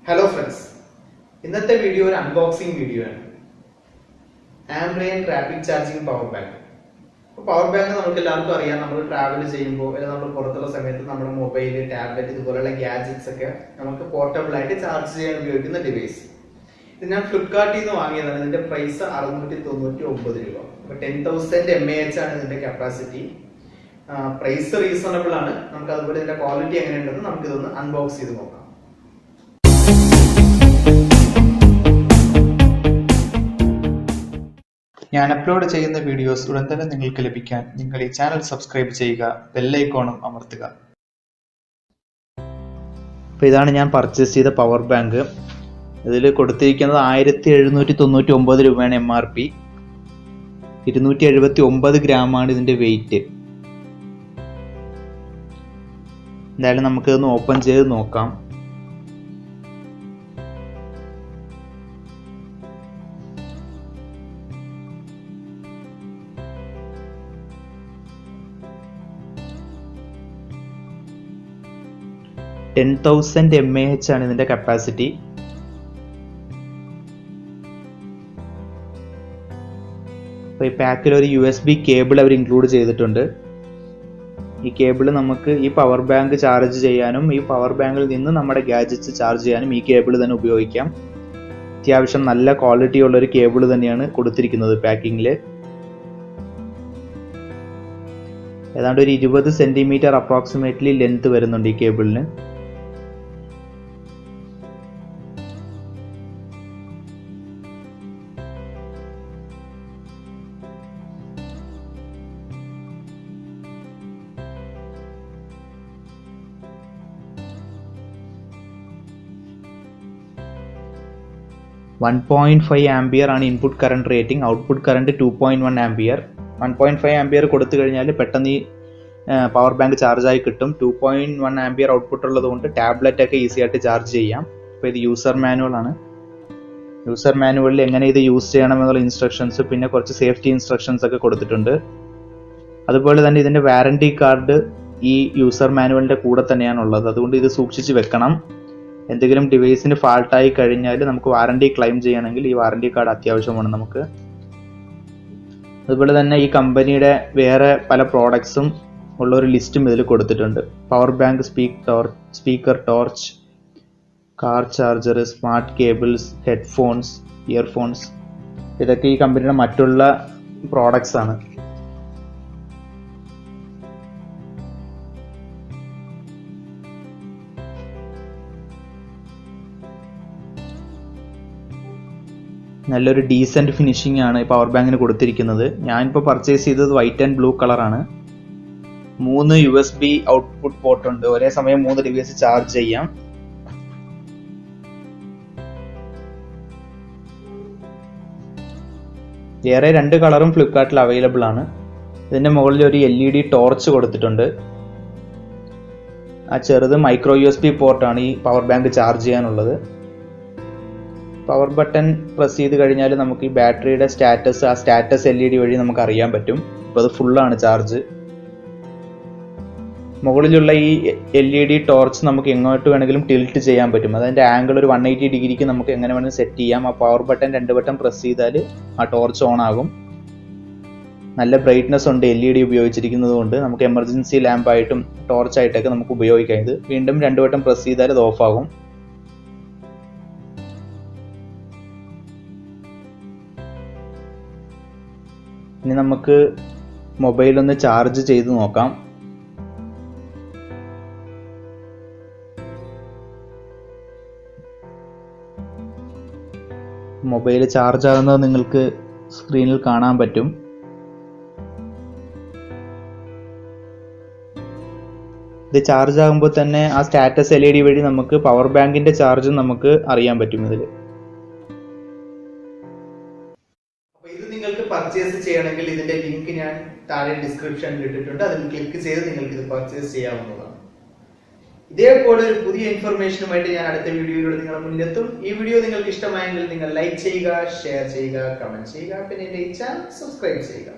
Hello friends, ഇന്നത്തെ video ഒരു unboxing video ആണ്. Ambrane rapid charging power bank. Power bank നമുക്ക് എല്ലാവർക്കും അറിയാം, നമ്മൾ ട്രാവൽ ചെയ്യുമ്പോൾ അല്ലെങ്കിൽ നമ്മൾ പുറത്തുള്ള സമയത്ത് നമ്മുടെ മൊബൈൽ, ടാബ്ലറ്റ് ഇതുപോലുള്ള ഗാഡ്ജറ്റ്സ് ഒക്കെ നമുക്ക് പോർട്ടബിൾ ആയിട്ട് ചാർജ് ചെയ്യാൻ ഉപയോഗിക്കുന്ന ഡിവൈസ്. ഇത് ഞാൻ ഫ്ലിപ്കാർട്ടിൽ നിന്ന് വാങ്ങിയതാണ്. ഇതിന്റെ പ്രൈസ് 699 രൂപ. 10,000 mAh ആണ് ഇതിന്റെ കപ്പാസിറ്റി. പ്രൈസ് റീസണബിൾ ആണ്. നമുക്ക് അതുപോലെ ഇതിന്റെ ക്വാളിറ്റി എങ്ങനെയുണ്ടെന്ന് നമുക്ക് ഇതൊന്ന് അൺബോക്സ് ചെയ്ത് നോക്കാം. ഞാൻ അപ്ലോഡ് ചെയ്യുന്ന വീഡിയോസ് ഉടൻ തന്നെ നിങ്ങൾക്ക് ലഭിക്കാൻ നിങ്ങൾ ഈ ചാനൽ സബ്സ്ക്രൈബ് ചെയ്യുക, ബെൽ ഐക്കോണും അമർത്തുക. അപ്പോൾ ഇതാണ് ഞാൻ പർച്ചേസ് ചെയ്ത പവർ ബാങ്ക്. ഇതിൽ കൊടുത്തിരിക്കുന്നത് 1799 രൂപയാണ് MRP. 279 ഗ്രാമാണ് ഇതിന്റെ വെയിറ്റ്. എന്തായാലും നമുക്കിതൊന്ന് ഓപ്പൺ ചെയ്ത് നോക്കാം. $10,000 mAh ആണ് ഇതിന്റെ കപ്പാസിറ്റി. അപ്പോൾ ഈ പാക്കിൽ ഒരു USB കേബിൾ അവർ ഇൻക്ലൂഡ് ചെയ്തിട്ടുണ്ട്. ഈ കേബിൾ നമുക്ക് ഈ പവർ ബാങ്ക് ചാർജ് ചെയ്യാനും ഈ പവർ ബാങ്കിൽ നിന്ന് നമ്മുടെ ഗാഡ്ജറ്റ്സ് ചാർജ് ചെയ്യാനും ഈ കേബിൾ തന്നെ ഉപയോഗിക്കാം. അത്യാവശ്യം നല്ല ക്വാളിറ്റി ഉള്ള ഒരു കേബിൾ തന്നെയാണ് കൊടുത്തിരിക്കുന്നത് പാക്കിങ്ങിൽ. ഏതാണ്ട് ഒരു 20 സെന്റിമീറ്റർ അപ്രോക്സിമേറ്റ്ലി ലെങ്ത് വരുന്നുണ്ട് ഈ കേബിളിന്. $1.5 ആണ് input current rating. Output current 2.1 ampere. 1.5 ampere കൊടുത്തു കഴിഞ്ഞാൽ പെട്ടെന്ന് ഈ പവർ ബാങ്ക് ചാർജ് ആയി കിട്ടും. 2.1 ആംപിയർ ഔട്ട്പുട്ട് ഉള്ളത് കൊണ്ട് ടാബ്ലറ്റ് ഒക്കെ ഈസി ആയിട്ട് ചാർജ് ചെയ്യാം. അപ്പോൾ ഇത് യൂസർ മാനുവൽ ആണ്. യൂസർ മാനുവലിൽ എങ്ങനെ ഇത് യൂസ് ചെയ്യണമെന്നുള്ള ഇൻസ്ട്രക്ഷൻസ്, പിന്നെ കുറച്ച് സേഫ്റ്റി ഇൻസ്ട്രക്ഷൻസ് ഒക്കെ കൊടുത്തിട്ടുണ്ട്. അതുപോലെ തന്നെ ഇതിന്റെ വാറണ്ടി കാർഡ് ഈ യൂസർ മാനുവലിന്റെ കൂടെ തന്നെയാണ് ഉള്ളത്. അതുകൊണ്ട് ഇത് സൂക്ഷിച്ച് വെക്കണം. എന്തെങ്കിലും ഡിവൈസിന് ഫാൾട്ടായി കഴിഞ്ഞാൽ നമുക്ക് വാറണ്ടി ക്ലെയിം ചെയ്യണമെങ്കിൽ ഈ വാറണ്ടി കാർഡ് അത്യാവശ്യമാണ് നമുക്ക്. അതുപോലെ തന്നെ ഈ കമ്പനിയുടെ വേറെ പല പ്രോഡക്ട്സും ഉള്ള ഒരു ലിസ്റ്റും ഇതിൽ കൊടുത്തിട്ടുണ്ട്. Power bank, speaker, torch, car charger, smart cables, headphones, earphones, ഇതൊക്കെ ഈ കമ്പനിയുടെ മറ്റുള്ള പ്രോഡക്ട്സ് ആണ്. നല്ലൊരു ഡീസൻറ്റ് ഫിനിഷിംഗ് ആണ് ഈ പവർ ബാങ്കിന് കൊടുത്തിരിക്കുന്നത്. ഞാനിപ്പോൾ പർച്ചേസ് ചെയ്തത് വൈറ്റ് ആൻഡ് ബ്ലൂ കളറാണ്. 3 USB ഔട്ട്പുട്ട് പോർട്ട് ഉണ്ട്. ഒരേ സമയം 3 ഡിവൈസ് ചാർജ് ചെയ്യാം. വേറെ 2 കളറും ഫ്ലിപ്കാർട്ടിൽ അവൈലബിൾ ആണ്. ഇതിന്റെ മുകളിൽ ഒരു LED ടോർച്ച് കൊടുത്തിട്ടുണ്ട്. ആ ചെറുത് മൈക്രോ USB പോർട്ടാണ് ഈ പവർ ബാങ്ക് ചാർജ് ചെയ്യാനുള്ളത്. പവർ ബട്ടൺ പ്രസ് ചെയ്ത് കഴിഞ്ഞാൽ നമുക്ക് ഈ ബാറ്ററിയുടെ സ്റ്റാറ്റസ് LED വഴി നമുക്ക് അറിയാൻ പറ്റും. ഇപ്പോൾ അത് ഫുള്ളാണ് ചാർജ്. മുകളിലുള്ള ഈ LED ടോർച്ച് നമുക്ക് എങ്ങോട്ട് വേണമെങ്കിലും ടിൽറ്റ് ചെയ്യാൻ പറ്റും. അതിൻ്റെ ആംഗിൾ ഒരു 180 ഡിഗ്രിക്ക് നമുക്ക് എങ്ങനെ വേണമെങ്കിലും സെറ്റ് ചെയ്യാം. ആ പവർ ബട്ടൺ 2 വട്ടം പ്രസ് ചെയ്താൽ ആ ടോർച്ച് ഓൺ ആകും. നല്ല ബ്രൈറ്റ്നസ് ഉണ്ട് LED ഉപയോഗിച്ചിരിക്കുന്നത് കൊണ്ട്. നമുക്ക് എമർജൻസി ലാമ്പായിട്ടും ടോർച്ചായിട്ടൊക്കെ നമുക്ക് ഉപയോഗിക്കാം. ഇത് വീണ്ടും 2 വട്ടം പ്രസ് ചെയ്താൽ ഇത് ഓഫ് ആകും. ഇനി നമുക്ക് മൊബൈൽ ഒന്ന് ചാർജ് ചെയ്ത് നോക്കാം. മൊബൈൽ ചാർജ് ആകുന്നത് നിങ്ങൾക്ക് സ്ക്രീനിൽ കാണാൻ പറ്റും. ഇത് ചാർജ് ആകുമ്പോൾ തന്നെ ആ സ്റ്റാറ്റസ് LED വഴി നമുക്ക് പവർ ബാങ്കിന്റെ ചാർജ് നമുക്ക് അറിയാൻ പറ്റും ഇതിൽ. നിങ്ങൾക്ക് പർച്ചേസ് ചെയ്യണമെങ്കിൽ ഇതിന്റെ ലിങ്ക് ഞാൻ താഴെ ഡിസ്ക്രിപ്ഷനിൽ ഇട്ടിട്ടുണ്ട്. അതിൽ ക്ലിക്ക് ചെയ്ത് നിങ്ങൾക്ക് ഇത് പർച്ചേസ് ചെയ്യാവുന്നതാണ്. ഇതേപോലെ ഒരു പുതിയ ഇൻഫർമേഷനുമായിട്ട് ഞാൻ അടുത്ത വീഡിയോയിലൂടെ നിങ്ങളുടെ മുന്നിലെത്തും. ഈ വീഡിയോ നിങ്ങൾക്ക് ഇഷ്ടമായെങ്കിൽ നിങ്ങൾ ലൈക്ക് ചെയ്യുക, ഷെയർ ചെയ്യുക, കമന്റ് ചെയ്യുക, പിന്നെ എന്റെ ഈ ചാനൽ സബ്സ്ക്രൈബ് ചെയ്യുക.